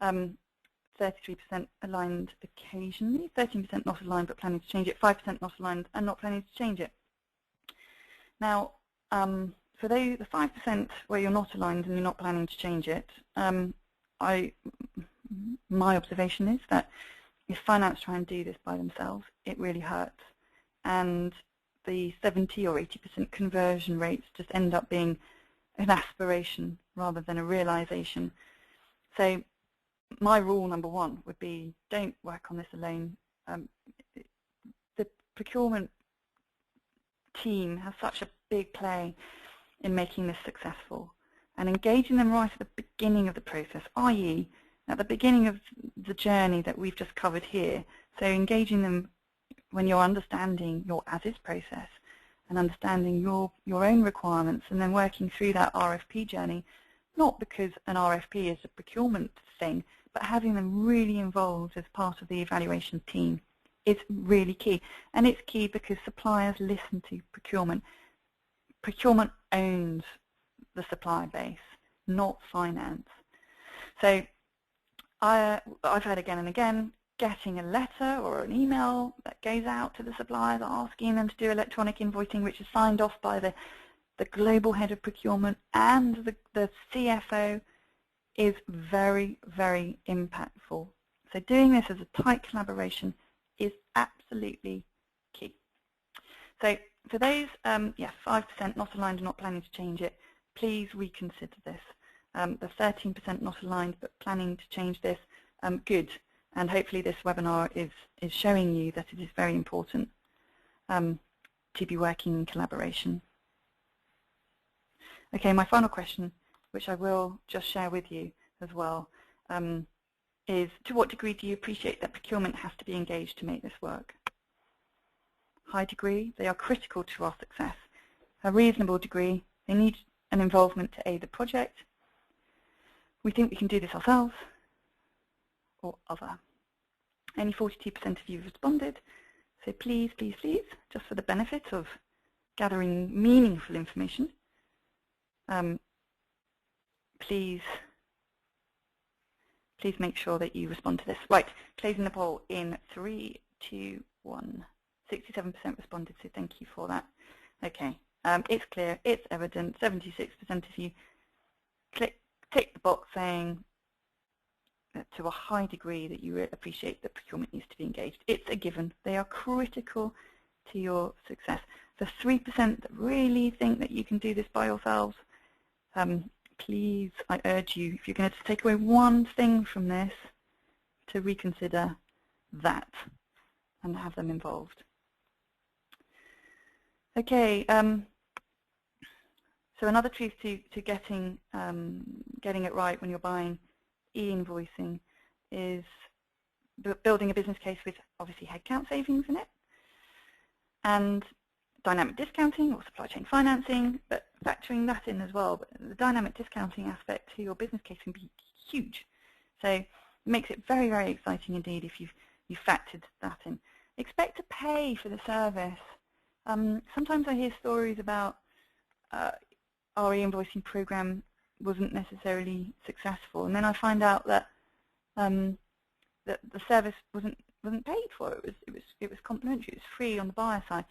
33% aligned occasionally. 13% not aligned but planning to change it. 5% not aligned and not planning to change it. Now, for the 5% where you're not aligned and you're not planning to change it, my observation is that if finance try and do this by themselves, it really hurts. And the 70 or 80% conversion rates just end up being an aspiration rather than a realization. So my rule number 1 would be don't work on this alone. The procurement team has such a big play in making this successful, and engaging them right at the beginning of the process, i.e. at the beginning of the journey that we've just covered here. So engaging them when you're understanding your as-is process and understanding your own requirements, and then working through that RFP journey, not because an RFP is a procurement thing, but having them really involved as part of the evaluation team is really key. And it's key because suppliers listen to procurement. Procurement owns the supplier base, not finance. So I've heard again and again, getting a letter or an email that goes out to the suppliers asking them to do electronic invoicing, which is signed off by the global head of procurement and the CFO, is very, very impactful. So doing this as a tight collaboration is absolutely key. So for those, 5% not aligned and not planning to change it, please reconsider this. The 13% not aligned but planning to change this, good. And hopefully this webinar is showing you that it is very important to be working in collaboration. Okay, my final question, which I will just share with you as well, is, to what degree do you appreciate that procurement has to be engaged to make this work? High degree, they are critical to our success. A reasonable degree, they need an involvement to aid the project. We think we can do this ourselves, or other. Only 42% of you responded, so please, please, please, just for the benefit of gathering meaningful information, please make sure that you respond to this. Right, closing the poll in 3, 2, 1. 67% responded, so thank you for that. Okay, it's clear, it's evident. 76% of you tick the box saying to a high degree that you appreciate that procurement needs to be engaged. It's a given. They are critical to your success. The 3% that really think that you can do this by yourselves, please, I urge you, if you're going to take away one thing from this, to reconsider that and have them involved. Okay, so another truth to getting it right when you're buying e-invoicing is building a business case with obviously headcount savings in it, and dynamic discounting or supply chain financing, but factoring that in as well. But the dynamic discounting aspect to your business case can be huge. So it makes it very, very exciting indeed if you've factored that in. Expect to pay for the service. Sometimes I hear stories about our e-invoicing program wasn't necessarily successful, and then I find out that that the service wasn't paid for. It was complimentary. It was free on the buyer side,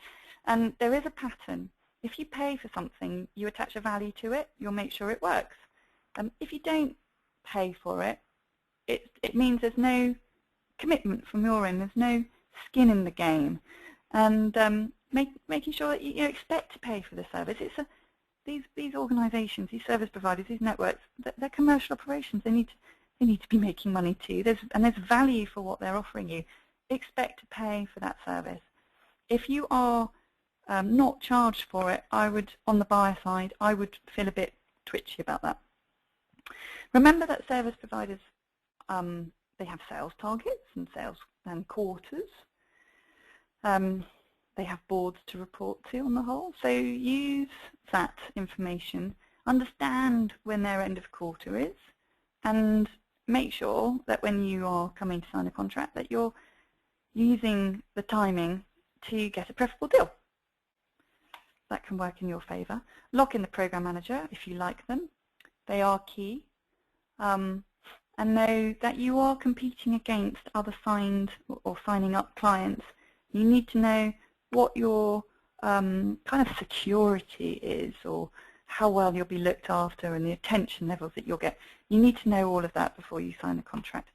and there is a pattern. If you pay for something, you attach a value to it. You'll make sure it works. If you don't pay for it, it means there's no commitment from your end. There's no skin in the game, and making sure that you expect to pay for the service. It's these organisations, these service providers, these networks, they're commercial operations. They need to be making money too. There's value for what they're offering you. Expect to pay for that service. If you are not charged for it, on the buyer side, I would feel a bit twitchy about that. Remember that service providers, they have sales targets and sales quarters. They have boards to report to on the whole, so use that information, understand when their end of quarter is, and make sure that when you are coming to sign a contract that you're using the timing to get a preferable deal. That can work in your favour. Lock in the program manager if you like them. They are key. And know that you are competing against other signed or signing up clients. You need to know what your kind of security is, or how well you'll be looked after, and the attention levels that you'll get. You need to know all of that before you sign a contract.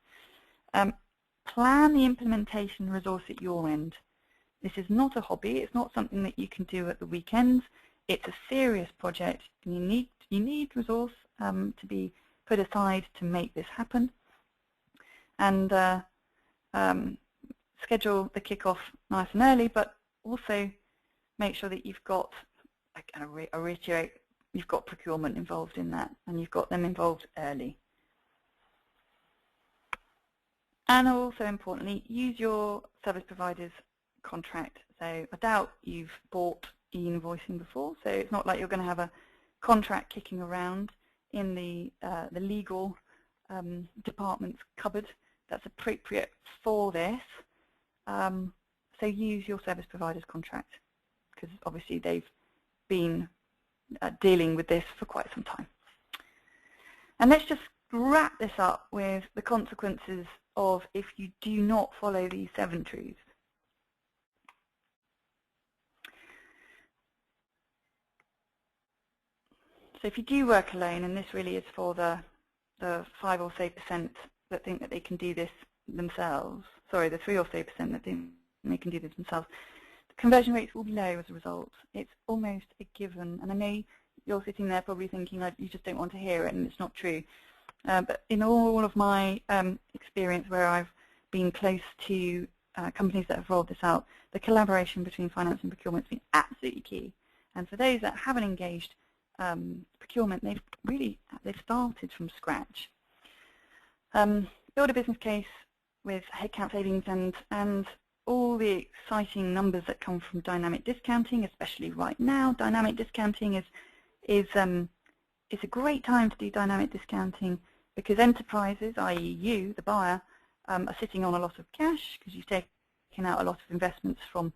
Plan the implementation resource at your end. This is not a hobby. It's not something that you can do at the weekends. It's a serious project, and you need resource to be put aside to make this happen. And schedule the kickoff nice and early, but also make sure that you've got, I reiterate, you've got procurement involved in that, and you've got them involved early. And also importantly, use your service provider's contract. So I doubt you've bought e-invoicing before, so it's not like you're going to have a contract kicking around in the legal department's cupboard that's appropriate for this. So use your service provider's contract, because obviously they've been dealing with this for quite some time. And let's just wrap this up with the consequences of if you do not follow these 7 truths. So if you do work alone, and this really is for the 5 or so % that think that they can do this themselves, sorry, the 3 or so % that think they can do this themselves, the conversion rates will be low as a result. It's almost a given, and I know you're sitting there probably thinking you just don't want to hear it, and it's not true. But in all of my experience where I've been close to companies that have rolled this out, the collaboration between finance and procurement has been absolutely key. And for those that haven't engaged procurement, they've started from scratch. build a business case with headcount savings and all the exciting numbers that come from dynamic discounting, especially right now. Dynamic discounting is a great time to do dynamic discounting because enterprises, i.e. you, the buyer, are sitting on a lot of cash because you've taken out a lot of investments from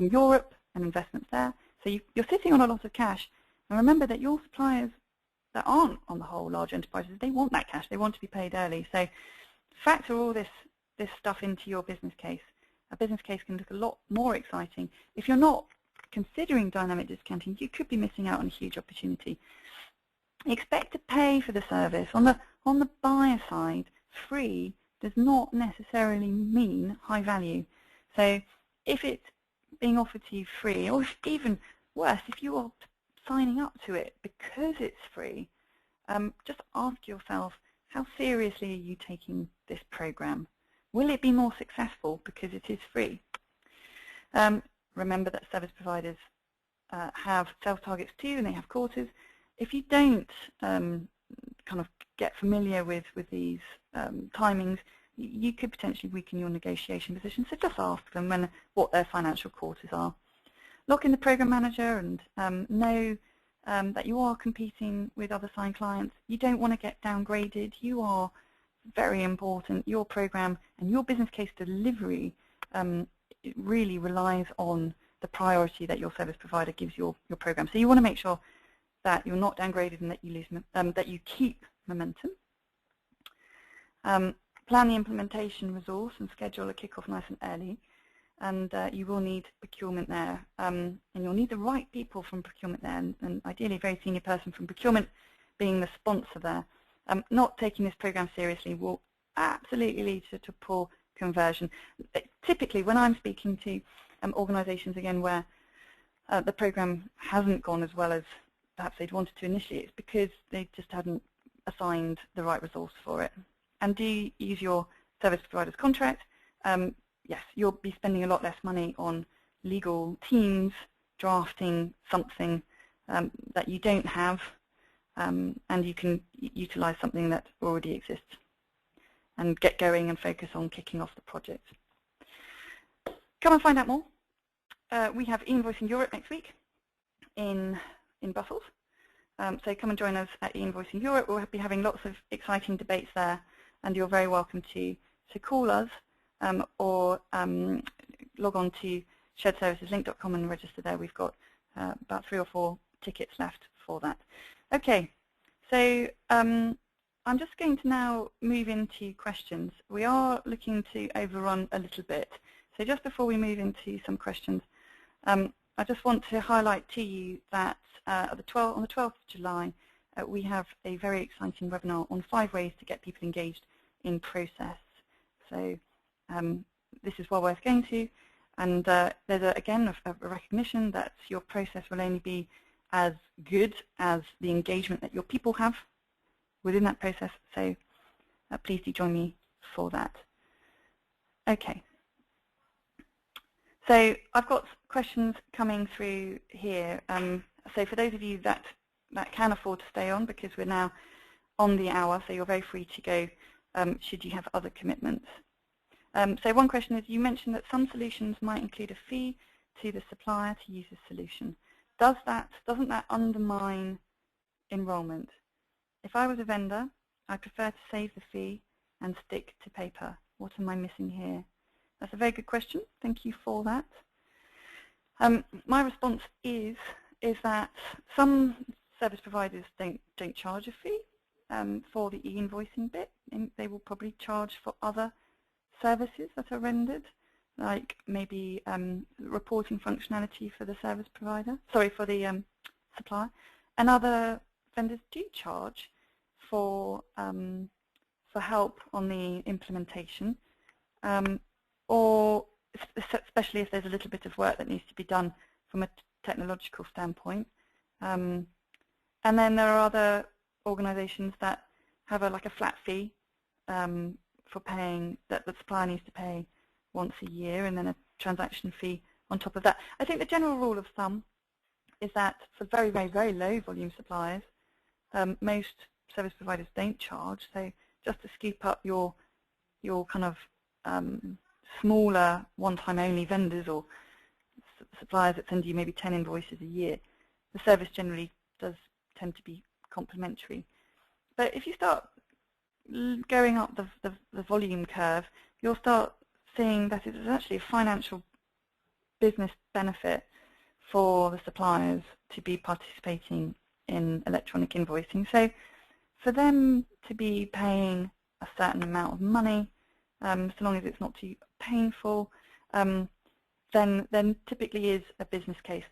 Europe and investments there. So you're sitting on a lot of cash. And remember that your suppliers that aren't, on the whole, large enterprises, they want that cash. They want to be paid early. So factor all this stuff into your business case. A business case can look a lot more exciting. If you're not considering dynamic discounting, you could be missing out on a huge opportunity. Expect to pay for the service. On the buyer side, free does not necessarily mean high value. So if it's being offered to you free, or if, even worse, if you are signing up to it because it's free, just ask yourself, how seriously are you taking this program? Will it be more successful because it is free? Remember that service providers have sales targets too, and they have quarters. If you don't kind of get familiar with these timings, you could potentially weaken your negotiation position. So just ask them what their financial quarters are. Lock in the program manager and know that you are competing with other signed clients. You don't want to get downgraded. You are very important. Your program and your business case delivery it really relies on the priority that your service provider gives your program. So you want to make sure that you're not downgraded and that you lose, that you keep momentum. Plan the implementation resource and schedule a kickoff nice and early. And you will need procurement there, and you'll need the right people from procurement there, and ideally a very senior person from procurement being the sponsor there. Not taking this program seriously will absolutely lead to poor conversion. Typically, when I'm speaking to organisations again where the program hasn't gone as well as perhaps they'd wanted to initially, it's because they just hadn't assigned the right resource for it. And do use your service provider's contract. Yes, you'll be spending a lot less money on legal teams drafting something that you don't have, and you can utilize something that already exists and get going and focus on kicking off the project. Come and find out more. We have e-Invoicing Europe next week in Brussels. So come and join us at e-Invoicing Europe. We'll be having lots of exciting debates there, and you're very welcome to call us or log on to sharedserviceslink.com and register there. We've got about 3 or 4 tickets left for that. Okay, so I'm just going to now move into questions. We are looking to overrun a little bit. So just before we move into some questions, I just want to highlight to you that on the 12th of July, we have a very exciting webinar on 5 ways to get people engaged in process. So this is well worth going to, and there's again a recognition that your process will only be as good as the engagement that your people have within that process. So please do join me for that. Okay. So I've got questions coming through here. So for those of you that can afford to stay on, because we're now on the hour, so you're very free to go should you have other commitments. So one question is, you mentioned that some solutions might include a fee to the supplier to use the solution. Doesn't that undermine enrollment? If I was a vendor, I prefer to save the fee and stick to paper. What am I missing here? That's a very good question. Thank you for that. My response is that some service providers don't charge a fee for the e-invoicing bit. They will probably charge for other services that are rendered, like maybe reporting functionality for the service provider, sorry, for the supplier. And other vendors do charge for help on the implementation, or especially if there's a little bit of work that needs to be done from a technological standpoint. And then there are other organisations that have like a flat fee for paying, that the supplier needs to pay once a year, and then a transaction fee on top of that. I think the general rule of thumb is that for very, very, very low volume suppliers, most service providers don't charge, so just to scoop up your kind of smaller one-time only vendors or suppliers that send you maybe 10 invoices a year, the service generally does tend to be complementary. But if you start going up the volume curve, you'll start seeing that it's actually a financial business benefit for the suppliers to be participating in electronic invoicing. So for them to be paying a certain amount of money, so long as it's not too painful, then typically is a business case.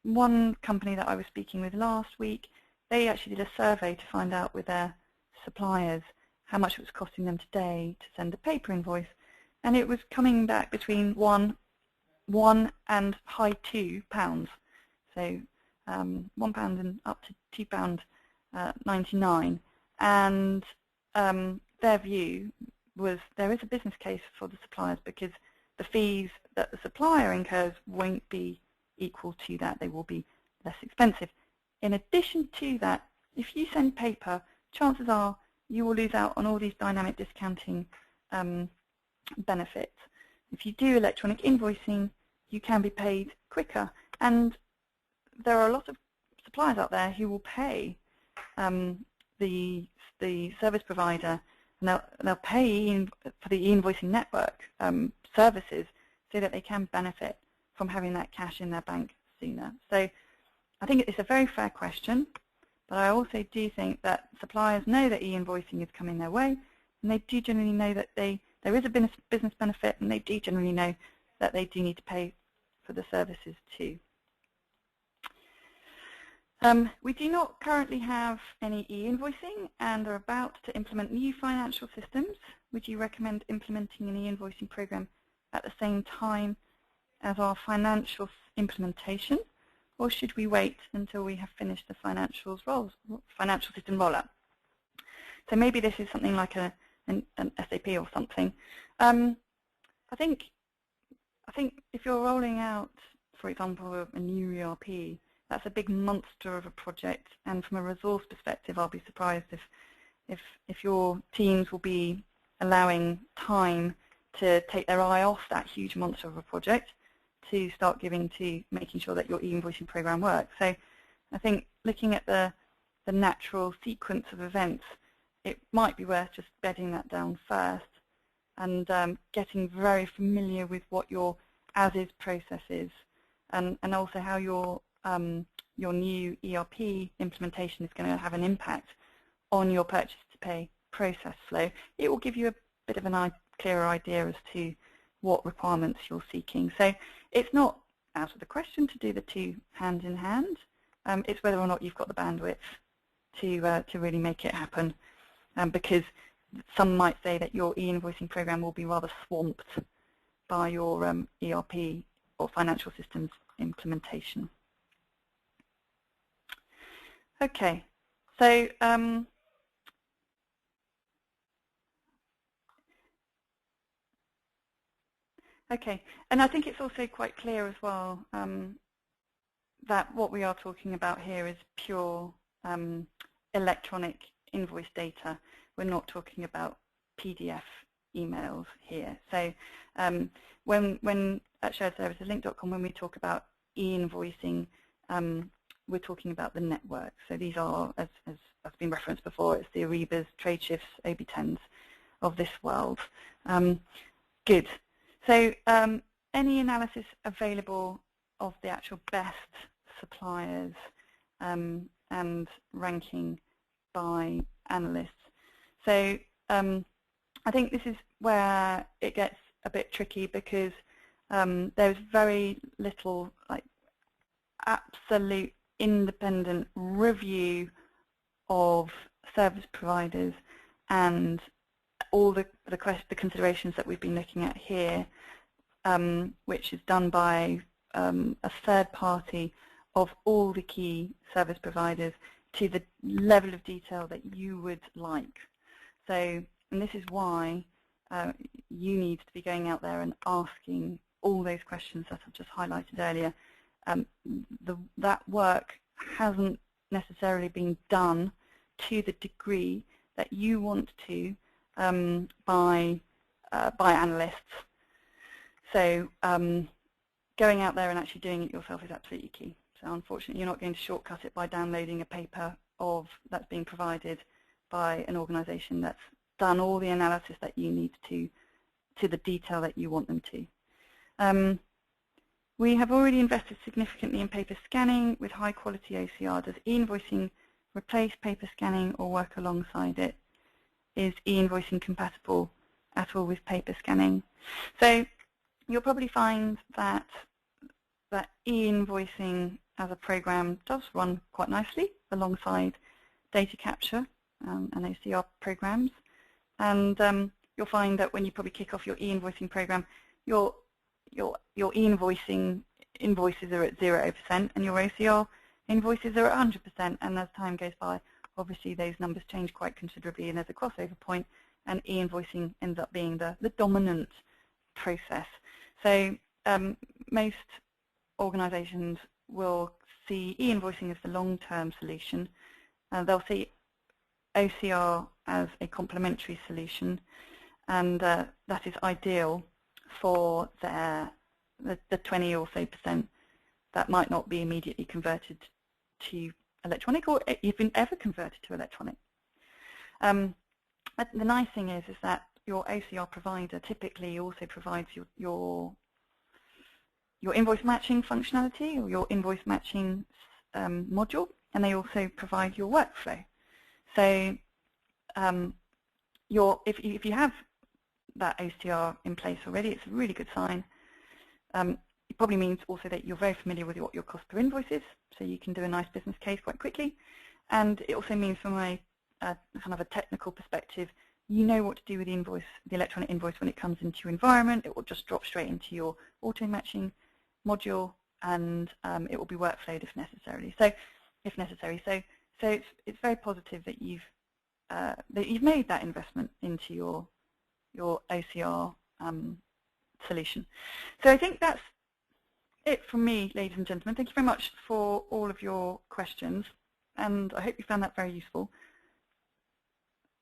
One company that I was speaking with last week, they actually did a survey to find out with their suppliers how much it was costing them today to send a paper invoice, and it was coming back between £1 and high £2. So £1 and up to £2.99, and their view was there is a business case for the suppliers because the fees that the supplier incurs won't be equal to that. They will be less expensive. In addition to that, if you send paper, chances are you will lose out on all these dynamic discounting benefits. If you do electronic invoicing, you can be paid quicker, and there are a lot of suppliers out there who will pay the service provider, and they'll pay for the e-invoicing network services so that they can benefit from having that cash in their bank sooner. So I think it's a very fair question, but I also do think that suppliers know that e-invoicing is coming their way, and they do generally know that there is a business benefit, and they do generally know that they do need to pay for the services too. We do not currently have any e-invoicing and are about to implement new financial systems. Would you recommend implementing an e-invoicing program at the same time as our financial implementation, or should we wait until we have finished the financial system rollout? So maybe this is something like an SAP or something. I think if you're rolling out, for example, a new ERP, that's a big monster of a project, and from a resource perspective, I'll be surprised if your teams will be allowing time to take their eye off that huge monster of a project to start giving to making sure that your e-invoicing program works. So I think looking at the natural sequence of events, it might be worth just bedding that down first and getting very familiar with what your as-is process is, and also how your new ERP implementation is going to have an impact on your purchase-to-pay process flow. It will give you a bit of a clearer idea as to what requirements you're seeking. So it's not out of the question to do the two hand in hand. It's whether or not you've got the bandwidth to really make it happen, because some might say that your e-invoicing program will be rather swamped by your ERP or financial systems implementation. Okay, so okay, and I think it's also quite clear as well that what we are talking about here is pure electronic invoice data. We're not talking about PDF emails here. So when at sharedserviceslink.com, when we talk about e-invoicing, we're talking about the network. So these are, as has been referenced before, it's the Arebas, Tradeshifts, OB10s of this world. Good. So any analysis available of the actual best suppliers and ranking by analysts. So I think this is where it gets a bit tricky, because there's very little absolute independent review of service providers and all the considerations that we've been looking at here, which is done by a third party of all the key service providers to the level of detail that you would like. So, and this is why you need to be going out there and asking all those questions that I've just highlighted earlier. That work hasn't necessarily been done to the degree that you want to by analysts. So going out there and actually doing it yourself is absolutely key. So unfortunately, you're not going to shortcut it by downloading a paper that's being provided by an organisation that's done all the analysis that you need to the detail that you want them to. We have already invested significantly in paper scanning with high quality OCR. Does e-invoicing replace paper scanning or work alongside it? Is e-invoicing compatible at all with paper scanning? So you'll probably find that e-invoicing as a program does run quite nicely alongside data capture and OCR programs. And you'll find that when you probably kick off your e-invoicing program, your e-invoicing invoices are at 0% and your OCR invoices are at 100%. And as time goes by, obviously those numbers change quite considerably, and there's a crossover point, and e-invoicing ends up being the dominant process. So most organisations will see e-invoicing as the long-term solution. They'll see OCR as a complementary solution, and that is ideal for the 20 or so % that might not be immediately converted to electronic or even ever converted to electronic. But the nice thing is that your OCR provider typically also provides your invoice matching functionality or your invoice matching module, and they also provide your workflow. So if you have that OCR in place already, it's a really good sign. It probably means also that you're very familiar with what your cost per invoice is, so you can do a nice business case quite quickly. And it also means from a kind of a technical perspective, you know what to do with the electronic invoice when it comes into your environment. It will just drop straight into your auto matching module, and it will be workflowed if necessary. So it's very positive that you've made that investment into your OCR solution. So I think that's it from me, ladies and gentlemen. Thank you very much for all of your questions, and I hope you found that very useful.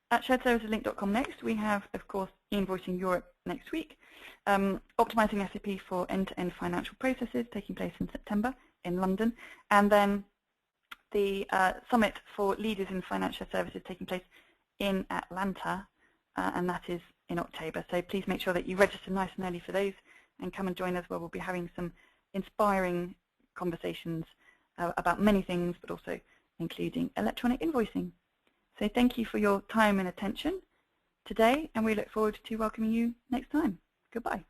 At sharedserviceslink.com next, we have, of course, e-Invoicing Europe next week, optimizing SAP for end-to-end financial processes taking place in September in London, and then the Summit for Leaders in Financial Services taking place in Atlanta, and that is in October. So please make sure that you register nice and early for those and come and join us, where we'll be having some inspiring conversations about many things, but also including electronic invoicing. So thank you for your time and attention today, and we look forward to welcoming you next time. Goodbye.